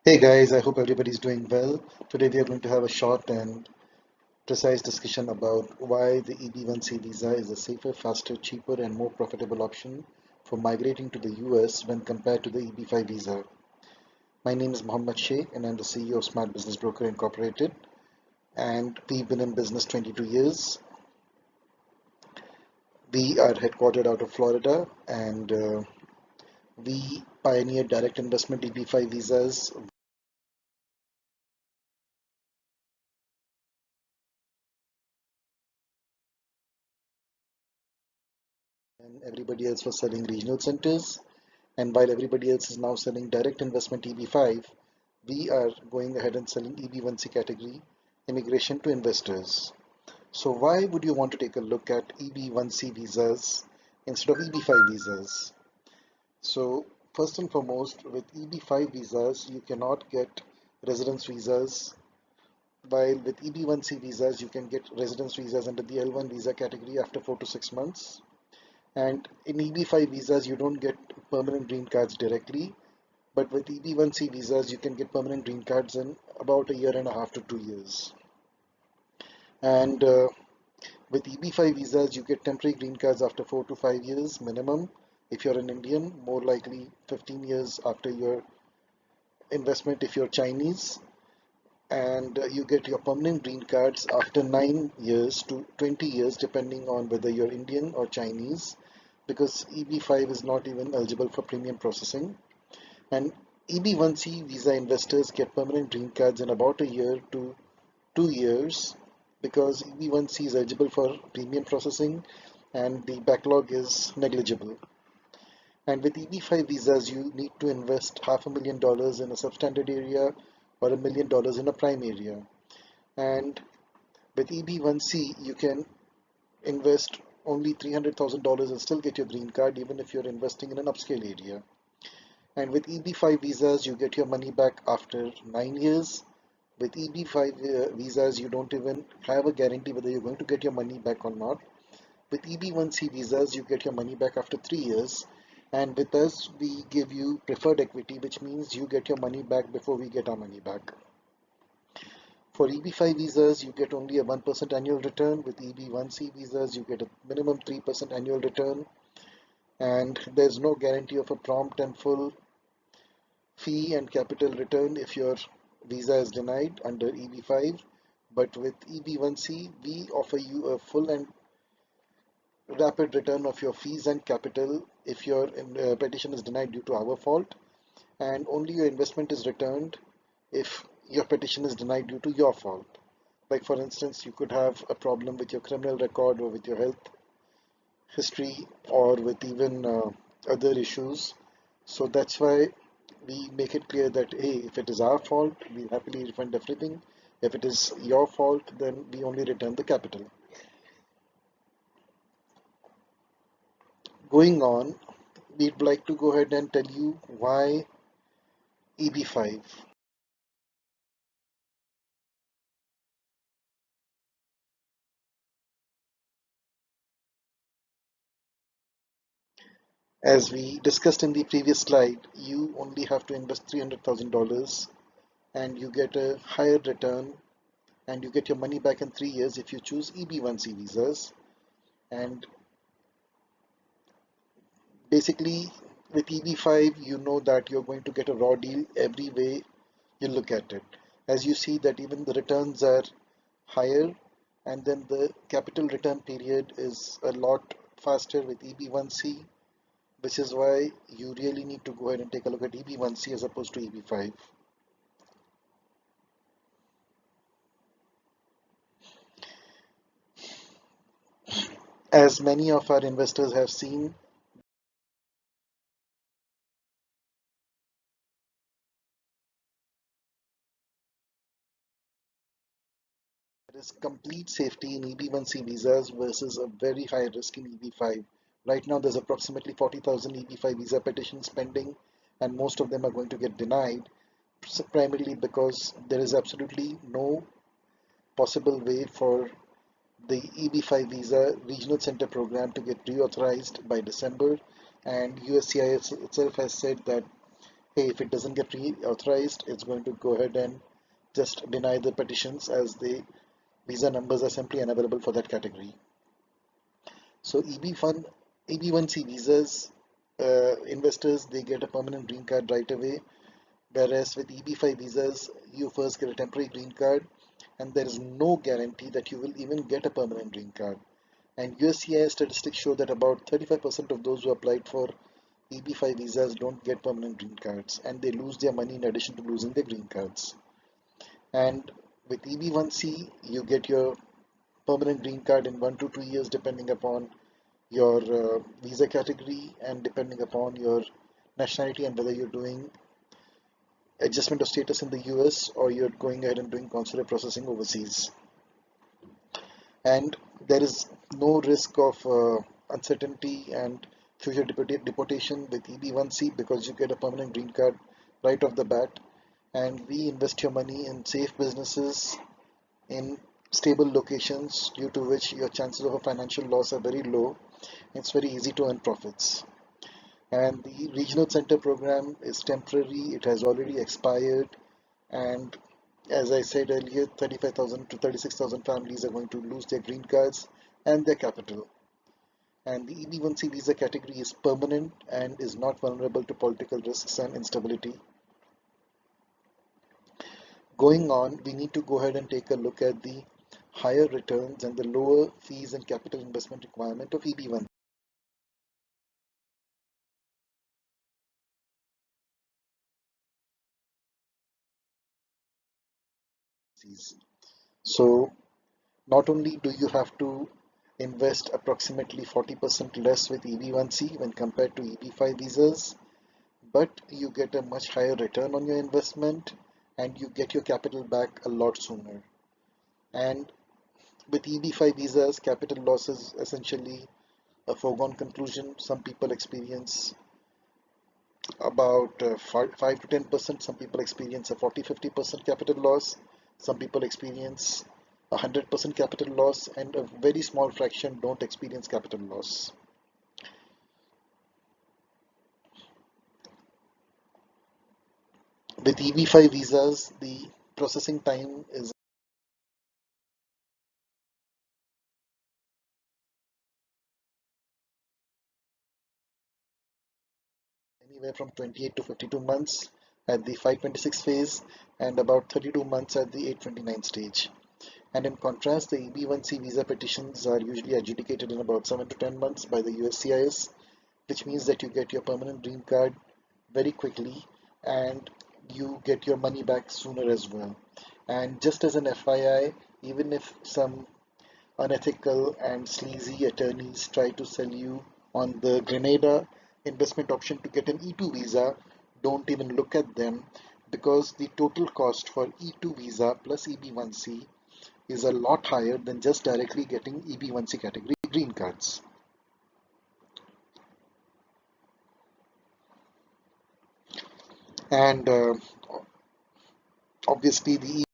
Hey guys, I hope everybody's doing well. Today we are going to have a short and precise discussion about why the EB1C visa is a safer, faster, cheaper, and more profitable option for migrating to the US when compared to the EB5 visa. My name is Mohammed Sheikh and I'm the CEO of Smart Business Broker Incorporated, and we've been in business 22 years. We are headquartered out of Florida, and we pioneered direct investment EB5 visas. And everybody else was selling regional centers. And while everybody else is now selling direct investment EB5, we are going ahead and selling EB1C category, immigration to investors. So why would you want to take a look at EB1C visas instead of EB5 visas? So first and foremost, with EB5 visas, you cannot get residence visas, while with EB1C visas, you can get residence visas under the L1 visa category after 4 to 6 months. And in EB5 visas, you don't get permanent green cards directly, but with EB1C visas, you can get permanent green cards in about a year and a half to 2 years. And with EB5 visas, you get temporary green cards after 4 to 5 years minimum. If you're an Indian, more likely 15 years after your investment if you're Chinese. And you get your permanent green cards after 9 years to 20 years, depending on whether you're Indian or Chinese, because EB5 is not even eligible for premium processing. And EB1C visa investors get permanent green cards in about a year to 2 years, because EB1C is eligible for premium processing and the backlog is negligible. And with EB5 visas, you need to invest $500,000 in a substandard area or $1 million in a prime area. And with EB1C, you can invest only $300,000 and still get your green card, even if you're investing in an upscale area. And with EB5 visas, you get your money back after 9 years. With EB5 visas, you don't even have a guarantee whether you're going to get your money back or not. With EB1C visas, you get your money back after 3 years. And with us, we give you preferred equity, which means you get your money back before we get our money back. For EB5 visas, you get only a 1% annual return. With EB1C visas, you get a minimum 3% annual return. And there's no guarantee of a prompt and full fee and capital return if your visa is denied under EB5. But with EB1C, we offer you a full and rapid return of your fees and capital if your petition is denied due to our fault, and only your investment is returned if your petition is denied due to your fault. Like, for instance, you could have a problem with your criminal record or with your health history or with even other issues. So that's why we make it clear that, hey, if it is our fault, we happily refund everything. If it is your fault, then we only return the capital. Going on, we'd like to go ahead and tell you why EB5. As we discussed in the previous slide, you only have to invest $300,000 and you get a higher return, and you get your money back in 3 years if you choose EB1C visas. And basically, with EB5, you know that you're going to get a raw deal every way you look at it. As you see that even the returns are higher, and then the capital return period is a lot faster with EB1C, which is why you really need to go ahead and take a look at EB1C as opposed to EB5. As many of our investors have seen, there is complete safety in EB1C visas versus a very high risk in EB5. Right now, there's approximately 40,000 EB5 visa petitions pending, and most of them are going to get denied, primarily because there is absolutely no possible way for the EB5 visa regional center program to get reauthorized by December. And USCIS itself has said that, hey, if it doesn't get reauthorized, it's going to go ahead and just deny the petitions as the visa numbers are simply unavailable for that category. So EB1C visas, investors, they get a permanent green card right away, whereas with EB5 visas, you first get a temporary green card, and there is no guarantee that you will even get a permanent green card. And USCIS statistics show that about 35% of those who applied for EB5 visas don't get permanent green cards, and they lose their money in addition to losing their green cards. And with EB1C, you get your permanent green card in 1 to 2 years, depending upon your visa category and depending upon your nationality and whether you're doing adjustment of status in the US or you're going ahead and doing consular processing overseas. And there is no risk of uncertainty and future deportation with EB1C because you get a permanent green card right off the bat, and we invest your money in safe businesses in stable locations, due to which your chances of a financial loss are very low. It's very easy to earn profits. And the regional center program is temporary, it has already expired, and as I said earlier, 35,000 to 36,000 families are going to lose their green cards and their capital. And the EB1C visa category is permanent and is not vulnerable to political risks and instability. Going on, we need to go ahead and take a look at the higher returns and the lower fees and capital investment requirement of EB1. So not only do you have to invest approximately 40% less with EB1C when compared to EB5 visas, but you get a much higher return on your investment and you get your capital back a lot sooner. And with EB5 visas, capital loss is essentially a foregone conclusion. Some people experience about 5 to 10%, some people experience a 40-50% capital loss, some people experience 100% capital loss, and a very small fraction don't experience capital loss. With EB5 visas, the processing time is anywhere from 28 to 52 months at the 526 phase and about 32 months at the 829 stage. And in contrast, the EB1C visa petitions are usually adjudicated in about 7 to 10 months by the USCIS, which means that you get your permanent green card very quickly and you get your money back sooner as well. And just as an FYI, even if some unethical and sleazy attorneys try to sell you on the Grenada investment option to get an E2 visa, don't even look at them, because the total cost for E2 visa plus EB1C is a lot higher than just directly getting EB1C category green cards. And obviously the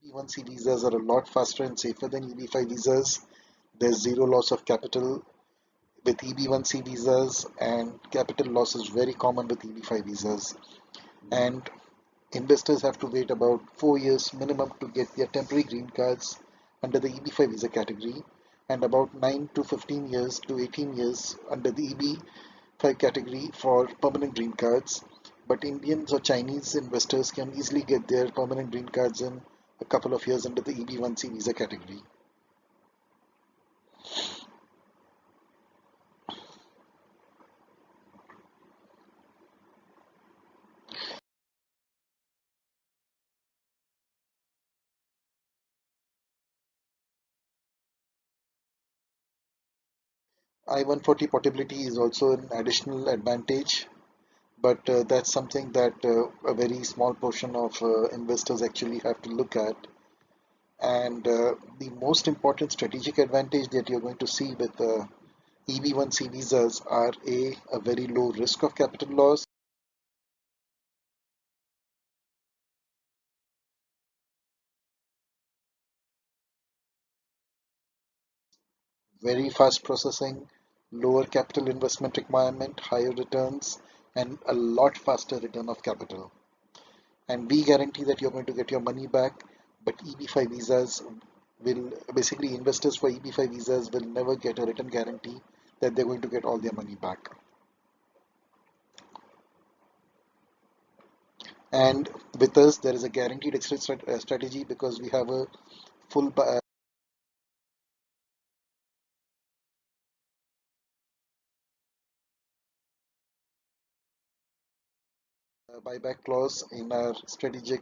EB1C visas are a lot faster and safer than EB5 visas. There's zero loss of capital with EB1C visas, and capital loss is very common with EB5 visas. And investors have to wait about 4 years minimum to get their temporary green cards under the EB5 visa category, and about 9 to 15 years to 18 years under the EB5 category for permanent green cards. But Indians or Chinese investors can easily get their permanent green cards in a couple of years under the EB1C visa category. I-140 portability is also an additional advantage, but that's something that a very small portion of investors actually have to look at. And the most important strategic advantage that you're going to see with EB1C visas are a very low risk of capital loss, very fast processing, lower capital investment requirement, higher returns, and a lot faster return of capital. And we guarantee that you're going to get your money back, but EB5 visas will basically investors for EB5 visas will never get a written guarantee that they're going to get all their money back. And with us, there is a guaranteed exit strategy because we have a full buyback clause in our strategic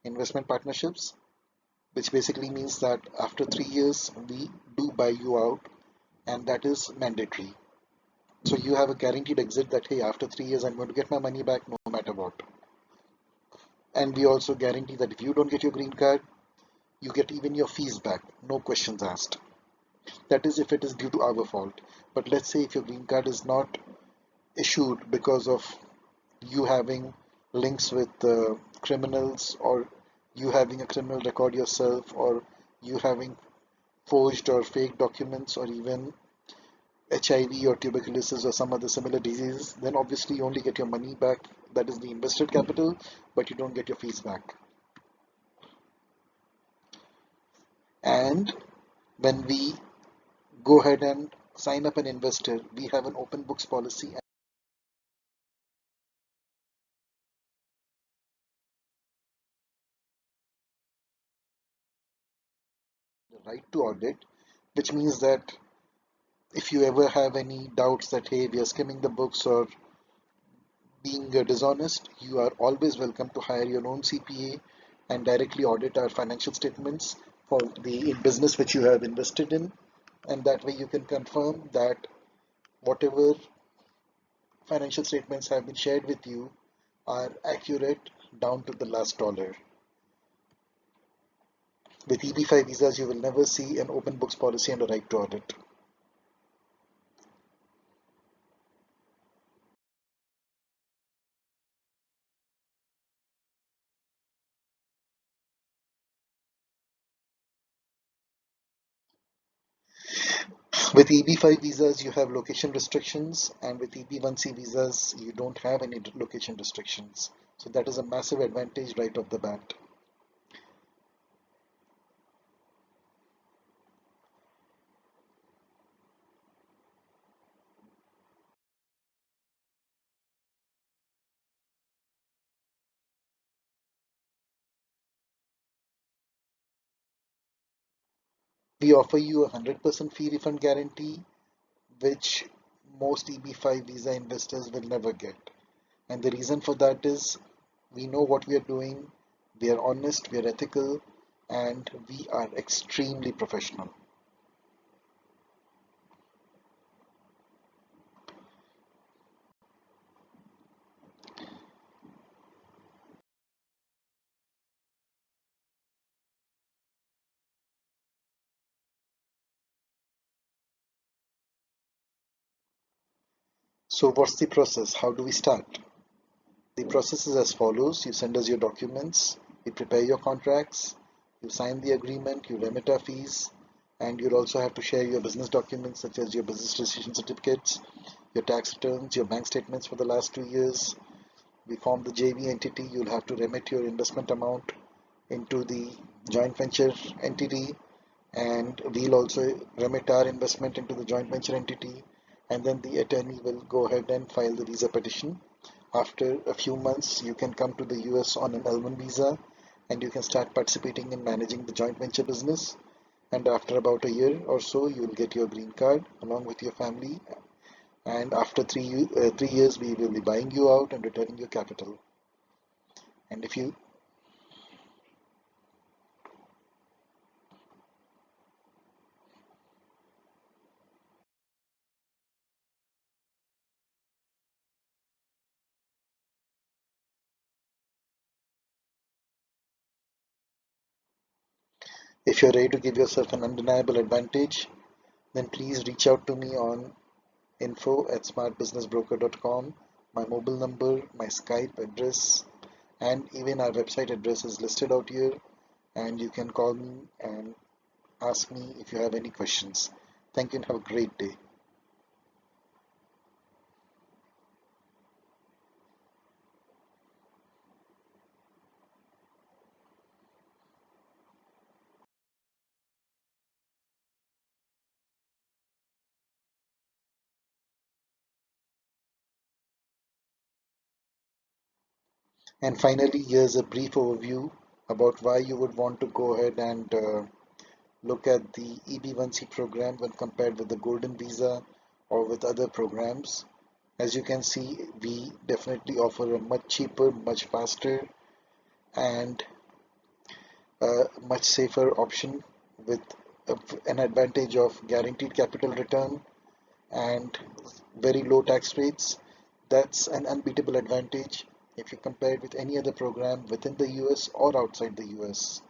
investment partnerships, which basically means that after 3 years, we do buy you out, and that is mandatory. So you have a guaranteed exit that, hey, after 3 years, I'm going to get my money back no matter what. And we also guarantee that if you don't get your green card, you get even your fees back, no questions asked. That is if it is due to our fault. But let's say if your green card is not issued because of you having links with criminals, or you having a criminal record yourself, or you having forged or fake documents, or even HIV or tuberculosis or some other similar diseases, then obviously you only get your money back, that is the invested capital, but you don't get your fees back. And when we go ahead and sign up an investor, we have an open books policy and the right to audit, which means that if you ever have any doubts that, hey, we are skimming the books or being dishonest, you are always welcome to hire your own CPA and directly audit our financial statements for the business which you have invested in. And that way you can confirm that whatever financial statements have been shared with you are accurate down to the last dollar. With EB5 visas, you will never see an open books policy and a right to audit. With EB5 visas, you have location restrictions, and with EB1C visas, you don't have any location restrictions. So that is a massive advantage right off the bat. We offer you a 100% fee refund guarantee, which most EB5 visa investors will never get. And the reason for that is we know what we are doing, we are honest, we are ethical, and we are extremely professional. So, what's the process? How do we start? The process is as follows: you send us your documents, we prepare your contracts, you sign the agreement, you remit our fees, and you'll also have to share your business documents such as your business registration certificates, your tax returns, your bank statements for the last 2 years. We form the JV entity, you'll have to remit your investment amount into the joint venture entity, and we'll also remit our investment into the joint venture entity, and then the attorney will go ahead and file the visa petition. After a few months, you can come to the US on an L1 visa and you can start participating in managing the joint venture business. And after about a year or so, you will get your green card along with your family. And after 3 years, we will be buying you out and returning your capital. And if you're ready to give yourself an undeniable advantage, then please reach out to me on info@smartbusinessbroker.com. My mobile number, my Skype address, and even our website address is listed out here. And you can call me and ask me if you have any questions. Thank you and have a great day. And finally, here's a brief overview about why you would want to go ahead and look at the EB1C program when compared with the Golden Visa or with other programs. As you can see, we definitely offer a much cheaper, much faster, and much safer option with an advantage of guaranteed capital return and very low tax rates. That's an unbeatable advantage if you compare it with any other program within the US or outside the US.